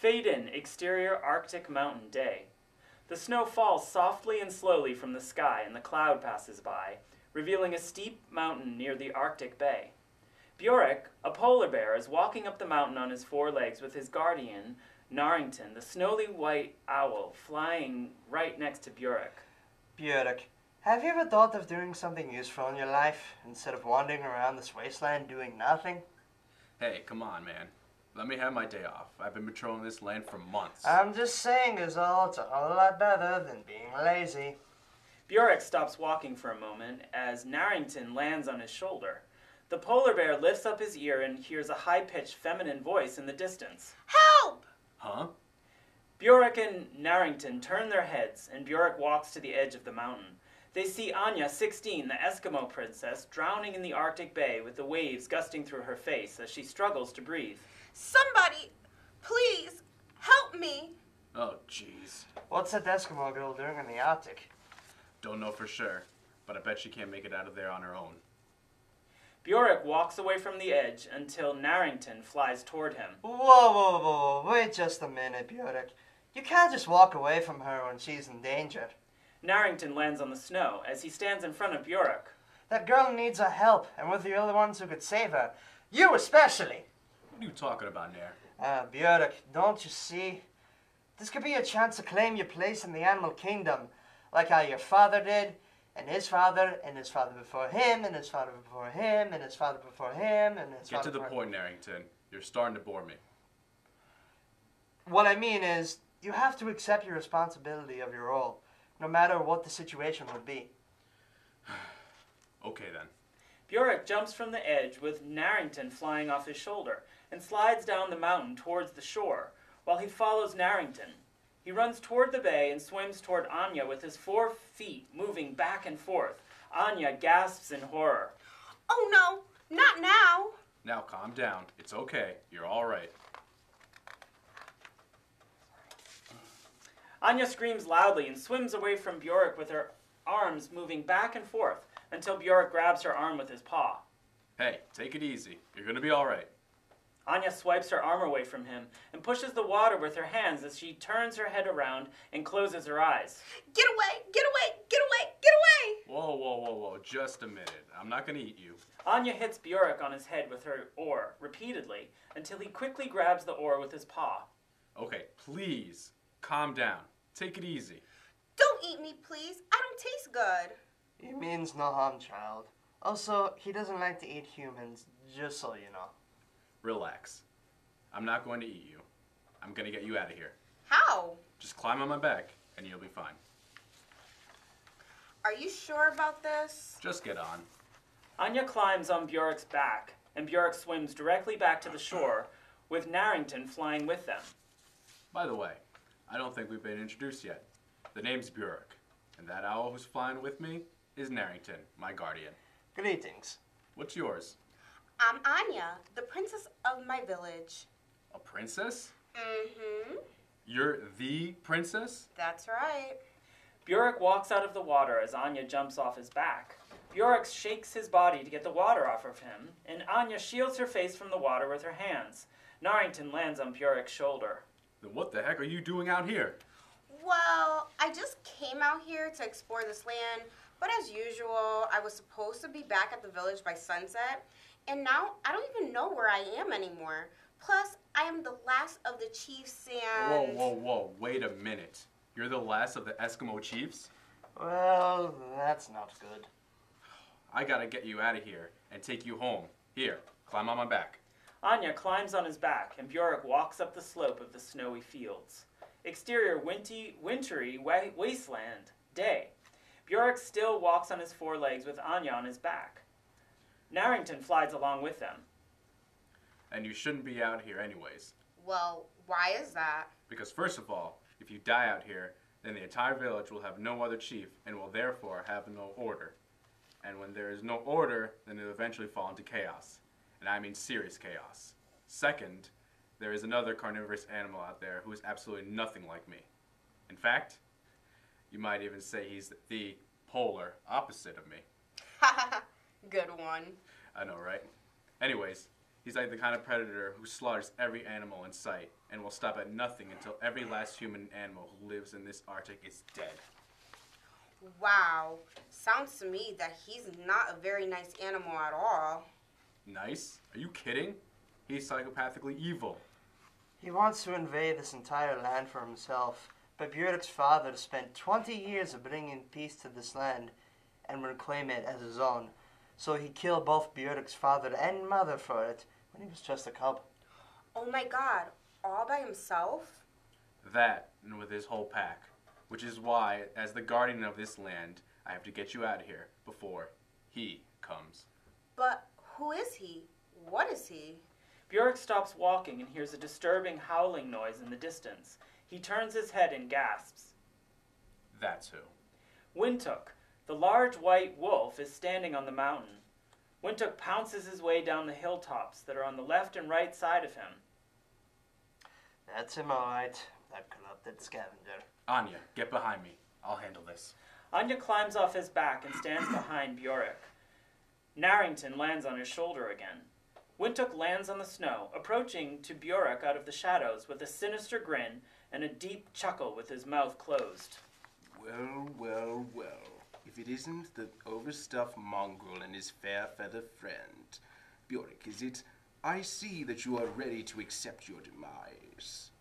Fade in, exterior Arctic mountain day. The snow falls softly and slowly from the sky, and the cloud passes by, revealing a steep mountain near the Arctic Bay. Bjork, a polar bear, is walking up the mountain on his four legs with his guardian, Narrington, the snowy white owl, flying right next to Bjork. Bjork, have you ever thought of doing something useful in your life instead of wandering around this wasteland doing nothing? Hey, come on, man. Let me have my day off. I've been patrolling this land for months. I'm just saying it's a whole lot better than being lazy. Bjork stops walking for a moment as Narrington lands on his shoulder. The polar bear lifts up his ear and hears a high-pitched feminine voice in the distance. Help! Huh? Bjork and Narrington turn their heads, and Bjork walks to the edge of the mountain. They see Anya, 16, the Eskimo princess, drowning in the Arctic Bay with the waves gusting through her face as she struggles to breathe. Somebody, please, help me. Oh, jeez. What's that Eskimo girl doing in the Arctic? Don't know for sure, but I bet she can't make it out of there on her own. Bjork walks away from the edge until Narrington flies toward him. Whoa, wait just a minute, Bjork. You can't just walk away from her when she's in danger. Narrington lands on the snow as he stands in front of Bjork. That girl needs our help, and we're the only ones who could save her. You especially. What are you talking about, Nair? Bjork, don't you see? This could be a chance to claim your place in the animal kingdom, like how your father did, and his father before him, and his father before him, and his father before him, and his Get father to the before point, Narrington. You're starting to bore me. What I mean is, you have to accept your responsibility of your role, no matter what the situation would be. Okay, then. Bjork jumps from the edge with Narrington flying off his shoulder and slides down the mountain towards the shore while he follows Narrington. He runs toward the bay and swims toward Anya with his 4 feet moving back and forth. Anya gasps in horror. Oh no, not now. Now calm down. It's okay. You're all right. Anya screams loudly and swims away from Bjork with her arms moving back and forth until Bjork grabs her arm with his paw. Hey, take it easy. You're gonna be all right. Anya swipes her arm away from him and pushes the water with her hands as she turns her head around and closes her eyes. Get away, get away, get away, get away. Whoa. Just a minute. I'm not gonna eat you. Anya hits Bjork on his head with her oar repeatedly until he quickly grabs the oar with his paw. Okay, please, calm down. Take it easy. Don't eat me, please. I don't taste good. He means no harm, child. Also, he doesn't like to eat humans, just so you know. Relax. I'm not going to eat you. I'm gonna get you out of here. How? Just climb on my back, and you'll be fine. Are you sure about this? Just get on. Anya climbs on Bjork's back, and Bjork swims directly back to the shore, with Narrington flying with them. By the way, I don't think we've been introduced yet. The name's Bjork, and that owl who's flying with me is Narrington, my guardian. Greetings. What's yours? I'm Anya, the princess of my village. A princess? Mm-hmm. You're the princess? That's right. Bjork walks out of the water as Anya jumps off his back. Bjork shakes his body to get the water off of him, and Anya shields her face from the water with her hands. Narrington lands on Bjork's shoulder. Then what the heck are you doing out here? Well, I just came out here to explore this land, but as usual, I was supposed to be back at the village by sunset, and now I don't even know where I am anymore. Plus, I am the last of the chiefs and... Whoa, wait a minute. You're the last of the Eskimo chiefs? Well, that's not good. I gotta get you out of here and take you home. Here, climb on my back. Anya climbs on his back, and Bjork walks up the slope of the snowy fields. Exterior wintry wasteland. Day. Bjork still walks on his 4 legs with Anya on his back. Narrington flies along with them. And you shouldn't be out here anyways. Well, why is that? Because first of all, if you die out here, then the entire village will have no other chief and will therefore have no order. And when there is no order, then it'll eventually fall into chaos. And I mean serious chaos. Second, there is another carnivorous animal out there who is absolutely nothing like me. In fact, you might even say he's the polar opposite of me. Good one. I know, right? Anyways, he's like the kind of predator who slaughters every animal in sight and will stop at nothing until every last human and animal who lives in this Arctic is dead. Wow. Sounds to me that he's not a very nice animal at all. Nice? Are you kidding? He's psychopathically evil. He wants to invade this entire land for himself, but Bjork's father spent 20 years of bringing peace to this land and would claim it as his own. So he killed both Bjork's father and mother for it when he was just a cub. Oh my god, all by himself? That, and with his whole pack. Which is why, as the guardian of this land, I have to get you out of here before he comes. But who is he? What is he? Bjork stops walking and hears a disturbing howling noise in the distance. He turns his head and gasps. That's who. Wintook, the large white wolf, is standing on the mountain. Wintook pounces his way down the hilltops that are on the left and right side of him. That's him, all right. That corrupted scavenger. Anya, get behind me. I'll handle this. Anya climbs off his back and stands behind Bjork. Narrington lands on his shoulder again. Wintook lands on the snow, approaching to Bjork out of the shadows with a sinister grin and a deep chuckle with his mouth closed. Well, well, well. If it isn't the overstuffed mongrel and his fair feather friend. Bjork, is it? I see that you are ready to accept your demise.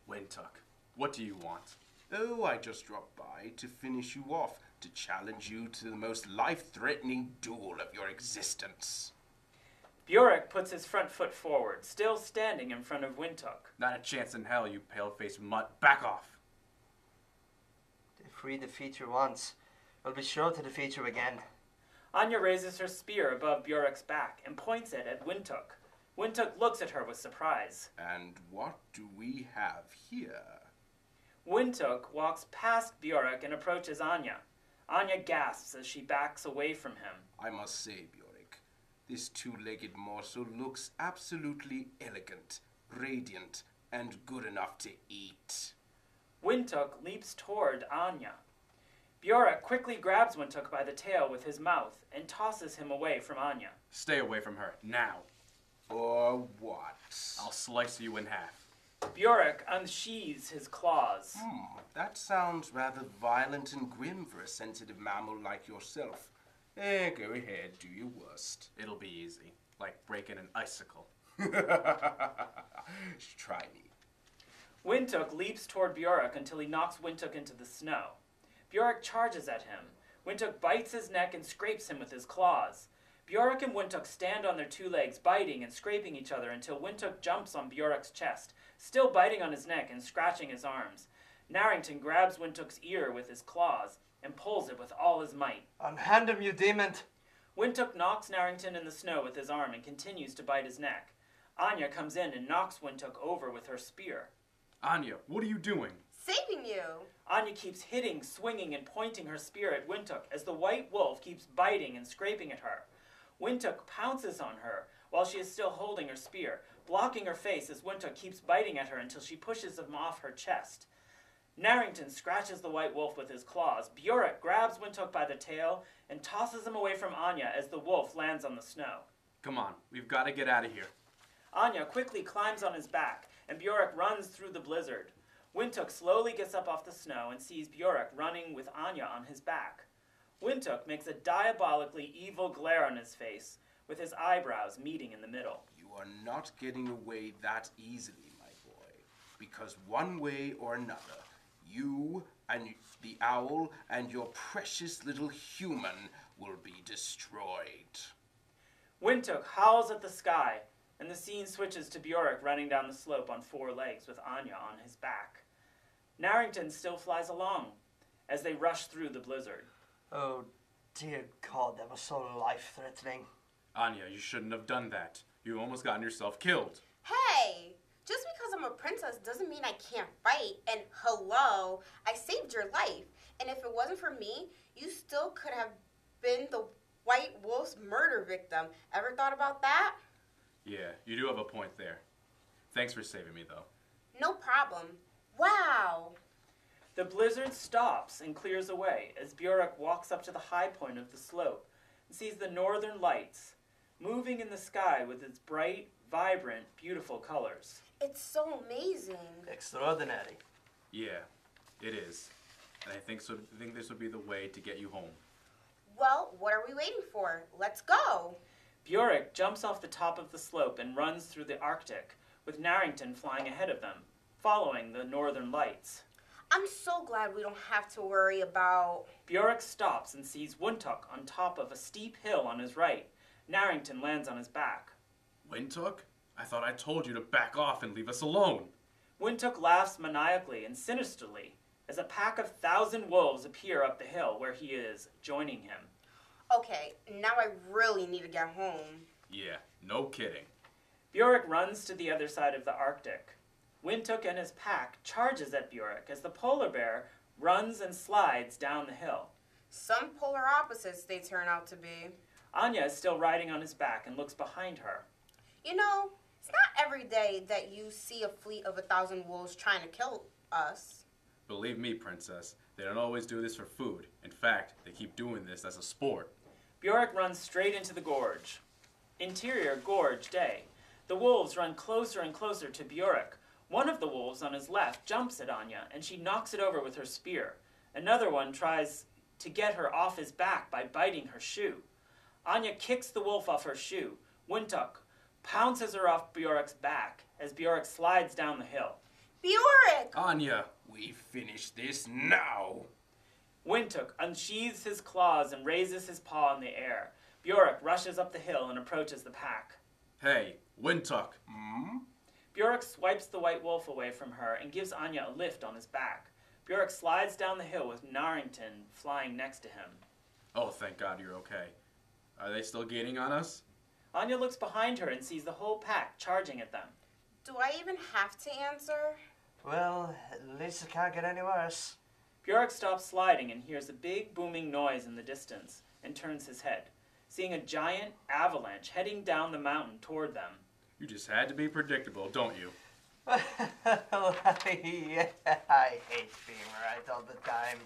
Wintook, what do you want? Oh, I just dropped by to finish you off, to challenge you to the most life-threatening duel of your existence. Bjork puts his front foot forward, still standing in front of Wintook. Not a chance in hell, you pale-faced mutt. Back off! If we defeat you once, we'll be sure to defeat you again. Anya raises her spear above Bjork's back and points it at Wintook. Wintook looks at her with surprise. And what do we have here? Wintook walks past Bjork and approaches Anya. Anya gasps as she backs away from him. I must say, Bjork, this two-legged morsel looks absolutely elegant, radiant, and good enough to eat. Wintook leaps toward Anya. Bjork quickly grabs Wintook by the tail with his mouth and tosses him away from Anya. Stay away from her, now. Or what? I'll slice you in half. Bjork unsheathes his claws. That sounds rather violent and grim for a sensitive mammal like yourself. Go ahead, do your worst. It'll be easy, like breaking an icicle. Try me. Wintook leaps toward Bjork until he knocks Wintook into the snow. Bjork charges at him. Wintook bites his neck and scrapes him with his claws. Bjork and Wintook stand on their two legs, biting and scraping each other until Wintook jumps on Bjork's chest, still biting on his neck and scratching his arms. Narrington grabs Wintook's ear with his claws and pulls it with all his might. Unhand him, you demon! Wintook knocks Narrington in the snow with his arm and continues to bite his neck. Anya comes in and knocks Wintook over with her spear. Anya, what are you doing? Saving you. Anya keeps hitting, swinging, and pointing her spear at Wintook as the white wolf keeps biting and scraping at her. Wintook pounces on her while she is still holding her spear, blocking her face as Wintook keeps biting at her until she pushes him off her chest. Narrington scratches the white wolf with his claws. Bjork grabs Wintook by the tail and tosses him away from Anya as the wolf lands on the snow. Come on, we've got to get out of here. Anya quickly climbs on his back, and Bjork runs through the blizzard. Wintook slowly gets up off the snow and sees Bjork running with Anya on his back. Wintook makes a diabolically evil glare on his face, with his eyebrows meeting in the middle. You are not getting away that easily, my boy, because one way or another, you and the owl and your precious little human will be destroyed. Wintook howls at the sky, and the scene switches to Bjork running down the slope on four legs with Anya on his back. Narrington still flies along as they rush through the blizzard. Oh, dear God, that was so life-threatening. Anya, you shouldn't have done that. You almost gotten yourself killed. Hey, just because I'm a princess doesn't mean I can't fight. And hello, I saved your life. And if it wasn't for me, you still could have been the white wolf's murder victim. Ever thought about that? Yeah, you do have a point there. Thanks for saving me, though. No problem. Wow. The blizzard stops and clears away as Bjork walks up to the high point of the slope and sees the northern lights moving in the sky with its bright, vibrant, beautiful colors. It's so amazing. Extraordinary. Yeah, it is. And I think this would be the way to get you home. Well, what are we waiting for? Let's go. Bjork jumps off the top of the slope and runs through the Arctic, with Narrington flying ahead of them, following the northern lights. I'm so glad we don't have to worry about... Bjork stops and sees Windhoek on top of a steep hill on his right. Narrington lands on his back. Windhoek? I thought I told you to back off and leave us alone. Windhoek laughs maniacally and sinisterly as a pack of 1,000 wolves appear up the hill where he is, joining him. Okay, now I really need to get home. Yeah, no kidding. Bjork runs to the other side of the Arctic. Windhoek and his pack charges at Bjork as the polar bear runs and slides down the hill. Some polar opposites they turn out to be. Anya is still riding on his back and looks behind her. You know, it's not every day that you see a fleet of 1,000 wolves trying to kill us. Believe me, Princess, they don't always do this for food. In fact, they keep doing this as a sport. Bjork runs straight into the gorge. Interior gorge day. The wolves run closer and closer to Bjork. One of the wolves on his left jumps at Anya, and she knocks it over with her spear. Another one tries to get her off his back by biting her shoe. Anya kicks the wolf off her shoe. Windhoek pounces her off Bjork's back as Bjork slides down the hill. Bjork! Anya! We finish this now. Windhoek unsheathes his claws and raises his paw in the air. Bjork rushes up the hill and approaches the pack. Hey, Windhoek! Bjork swipes the white wolf away from her and gives Anya a lift on his back. Bjork slides down the hill with Narrington flying next to him. Oh, thank God you're okay. Are they still gaining on us? Anya looks behind her and sees the whole pack charging at them. Do I even have to answer? Well, at least it can't get any worse. Bjork stops sliding and hears a big booming noise in the distance and turns his head, seeing a giant avalanche heading down the mountain toward them. You just had to be predictable, don't you? Yeah, I hate being right all the time.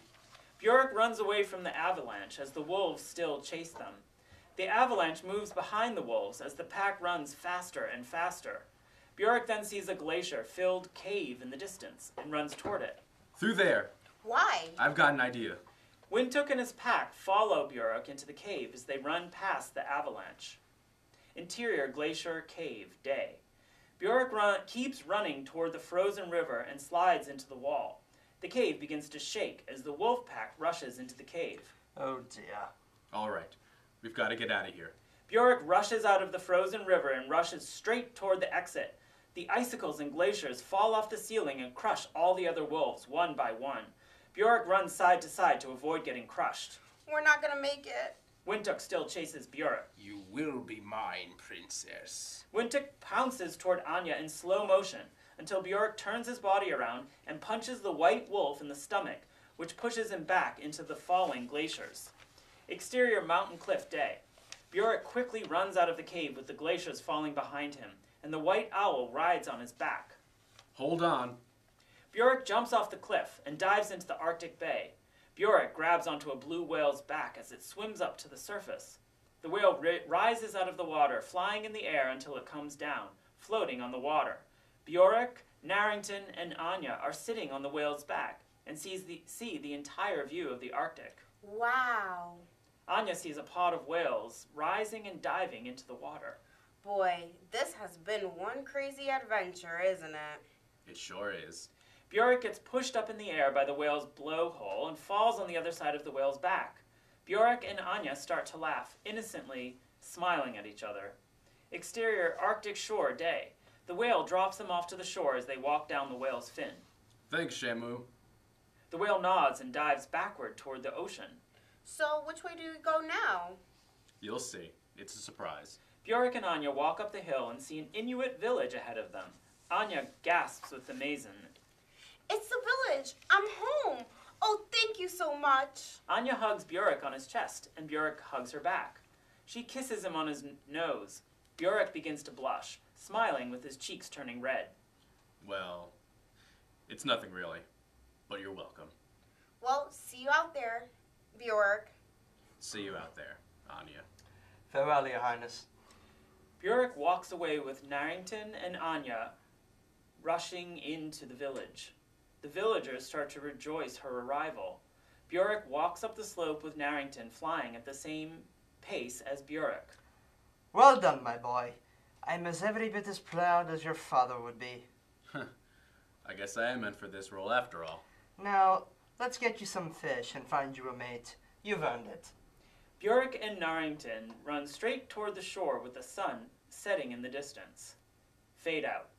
Bjork runs away from the avalanche as the wolves still chase them. The avalanche moves behind the wolves as the pack runs faster and faster. Bjork then sees a glacier-filled cave in the distance and runs toward it. Through there. Why? I've got an idea. Windhoek and his pack follow Bjork into the cave as they run past the avalanche. Interior glacier cave day. Bjork keeps running toward the frozen river and slides into the wall. The cave begins to shake as the wolf pack rushes into the cave. Oh dear. All right, we've got to get out of here. Bjork rushes out of the frozen river and rushes straight toward the exit. The icicles and glaciers fall off the ceiling and crush all the other wolves one by one. Bjork runs side to side to avoid getting crushed. We're not gonna make it. Windhoek still chases Bjork. You will be mine, princess. Windhoek pounces toward Anya in slow motion until Bjork turns his body around and punches the white wolf in the stomach, which pushes him back into the falling glaciers. Exterior mountain cliff day. Bjork quickly runs out of the cave with the glaciers falling behind him, and the white owl rides on his back. Hold on. Bjork jumps off the cliff and dives into the Arctic Bay. Bjork grabs onto a blue whale's back as it swims up to the surface. The whale rises out of the water, flying in the air until it comes down, floating on the water. Bjork, Narrington, and Anya are sitting on the whale's back and see the entire view of the Arctic. Wow. Anya sees a pod of whales rising and diving into the water. Boy, this has been one crazy adventure, isn't it? It sure is. Bjork gets pushed up in the air by the whale's blowhole and falls on the other side of the whale's back. Bjork and Anya start to laugh, innocently smiling at each other. Exterior Arctic shore day. The whale drops them off to the shore as they walk down the whale's fin. Thanks, Shamu. The whale nods and dives backward toward the ocean. So, which way do we go now? You'll see. It's a surprise. Bjork and Anya walk up the hill and see an Inuit village ahead of them. Anya gasps with amazement. It's the village! I'm home! Oh, thank you so much! Anya hugs Bjork on his chest, and Bjork hugs her back. She kisses him on his nose. Bjork begins to blush, smiling with his cheeks turning red. Well, it's nothing really, but you're welcome. Well, see you out there, Bjork. See you out there, Anya. Farewell, Your Highness. Bjork walks away with Narrington and Anya rushing into the village. The villagers start to rejoice her arrival. Bjork walks up the slope with Narrington flying at the same pace as Bjork. Well done, my boy. I'm as every bit as proud as your father would be. I guess I am meant for this role after all. Now, let's get you some fish and find you a mate. You've earned it. Bjork and Narrington run straight toward the shore with the sun setting in the distance. Fade out.